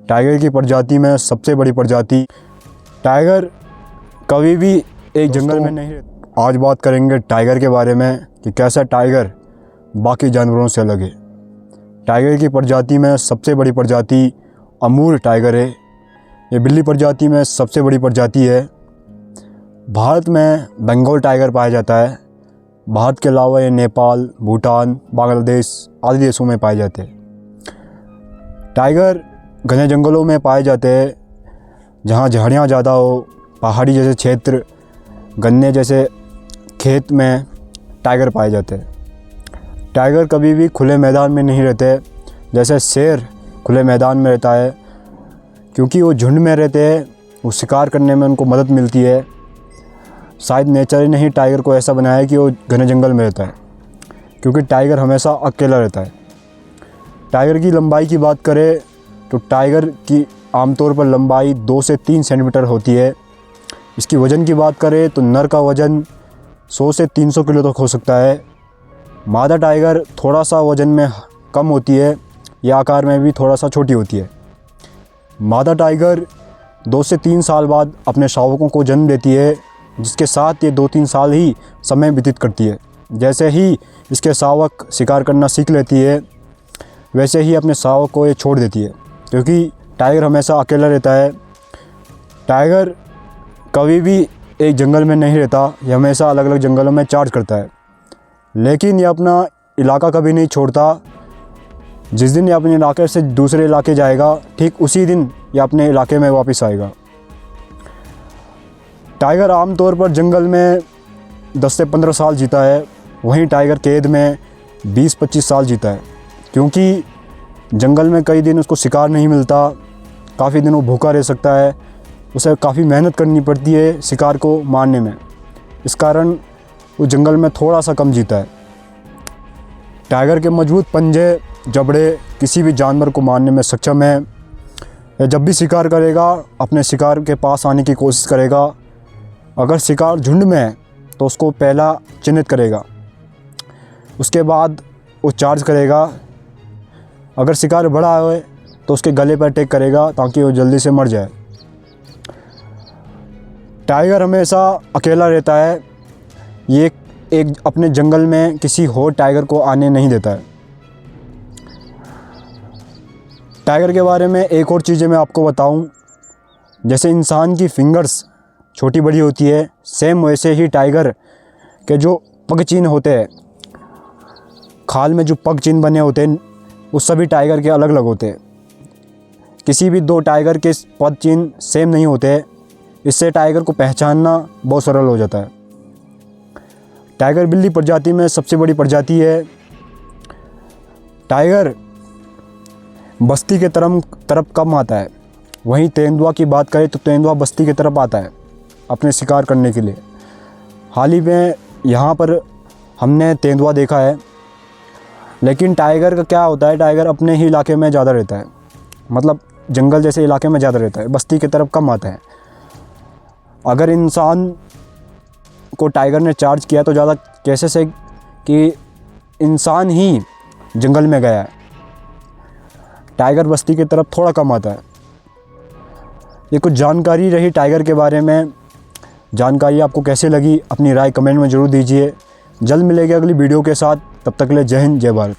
Tiger की प्रजाति में सबसे बड़ी प्रजाति। टाइगर कभी भी एक जंगल में नहीं रहता। आज बात करेंगे टाइगर के बारे में कि कैसा टाइगर बाकी जानवरों से अलग है। टाइगर की प्रजाति में सबसे बड़ी प्रजाति अमूर टाइगर है। ये बिल्ली प्रजाति में सबसे बड़ी प्रजाति है। भारत में बंगाल टाइगर पाया जाता है। भारत के अलावा ये नेपाल, भूटान, बांग्लादेश आदि देशों में पाए जाते हैं। टाइगर घने जंगलों में पाए जाते हैं, जहाँ झाड़ियाँ ज़्यादा हो, पहाड़ी जैसे क्षेत्र, गन्ने जैसे खेत में टाइगर पाए जाते हैं। टाइगर कभी भी खुले मैदान में नहीं रहते। जैसे शेर खुले मैदान में रहता है, क्योंकि वो झुंड में रहते हैं, वो शिकार करने में उनको मदद मिलती है। शायद नेचर ने ही टाइगर को ऐसा बनाया है कि वो घने जंगल में रहता है, क्योंकि टाइगर हमेशा अकेला रहता है। टाइगर की लंबाई की बात करें तो टाइगर की आमतौर पर लंबाई 2 से 3 सेंटीमीटर होती है। इसकी वज़न की बात करें तो नर का वज़न 100 से 300 किलो तक हो सकता है। मादा टाइगर थोड़ा सा वज़न में कम होती है या आकार में भी थोड़ा सा छोटी होती है। मादा टाइगर 2 से 3 साल बाद अपने शावकों को जन्म देती है, जिसके साथ ये 2-3 साल ही समय व्यतीत करती है। जैसे ही इसके शावक शिकार करना सीख लेती है, वैसे ही अपने शावक को ये छोड़ देती है, क्योंकि टाइगर हमेशा अकेला रहता है। टाइगर कभी भी एक जंगल में नहीं रहता, ये हमेशा अलग अलग जंगलों में चार्ज करता है। लेकिन ये अपना इलाका कभी नहीं छोड़ता। जिस दिन ये अपने इलाके से दूसरे इलाके जाएगा, ठीक उसी दिन ये अपने इलाके में वापस आएगा। टाइगर आमतौर पर जंगल में 10 से 15 साल जीता है, वहीं टाइगर कैद में 20-25 साल जीता है, क्योंकि जंगल में कई दिन उसको शिकार नहीं मिलता। काफ़ी दिन वो भूखा रह सकता है, उसे काफ़ी मेहनत करनी पड़ती है शिकार को मारने में। इस कारण वो जंगल में थोड़ा सा कम जीता है। टाइगर के मजबूत पंजे, जबड़े किसी भी जानवर को मारने में सक्षम है। यह जब भी शिकार करेगा अपने शिकार के पास आने की कोशिश करेगा। अगर शिकार झुंड में है तो उसको पहला चिन्हित करेगा, उसके बाद वो चार्ज करेगा। अगर शिकार बड़ा है तो उसके गले पर अटैक करेगा ताकि वो जल्दी से मर जाए। टाइगर हमेशा अकेला रहता है। ये एक अपने जंगल में किसी और टाइगर को आने नहीं देता है। टाइगर के बारे में एक और चीज़ें मैं आपको बताऊं, जैसे इंसान की फिंगर्स छोटी बड़ी होती है, सेम वैसे ही टाइगर के जो पग चिन्ह होते हैं, खाल में जो पग चिन्ह बने होते हैं, वो सभी टाइगर के अलग अलग होते हैं। किसी भी 2 टाइगर के पग चिन्ह सेम नहीं होते। इससे टाइगर को पहचानना बहुत सरल हो जाता है। टाइगर बिल्ली प्रजाति में सबसे बड़ी प्रजाति है। टाइगर बस्ती के तरफ कम आता है, वहीं तेंदुआ की बात करें तो तेंदुआ बस्ती की तरफ आता है अपने शिकार करने के लिए। हाल ही में यहाँ पर हमने तेंदुआ देखा है। लेकिन टाइगर का क्या होता है, टाइगर अपने ही इलाके में ज़्यादा रहता है, मतलब जंगल जैसे इलाके में ज़्यादा रहता है, बस्ती की तरफ कम आता है। अगर इंसान को टाइगर ने चार्ज किया तो ज़्यादा केसेस है कि इंसान ही जंगल में गया है। टाइगर बस्ती की तरफ थोड़ा कम आता है। ये कुछ जानकारी रही टाइगर के बारे में। जानकारी आपको कैसे लगी अपनी राय कमेंट में ज़रूर दीजिए। जल्द मिलेंगे अगली वीडियो के साथ। तब तक के लिए जय हिंद, जय भारत।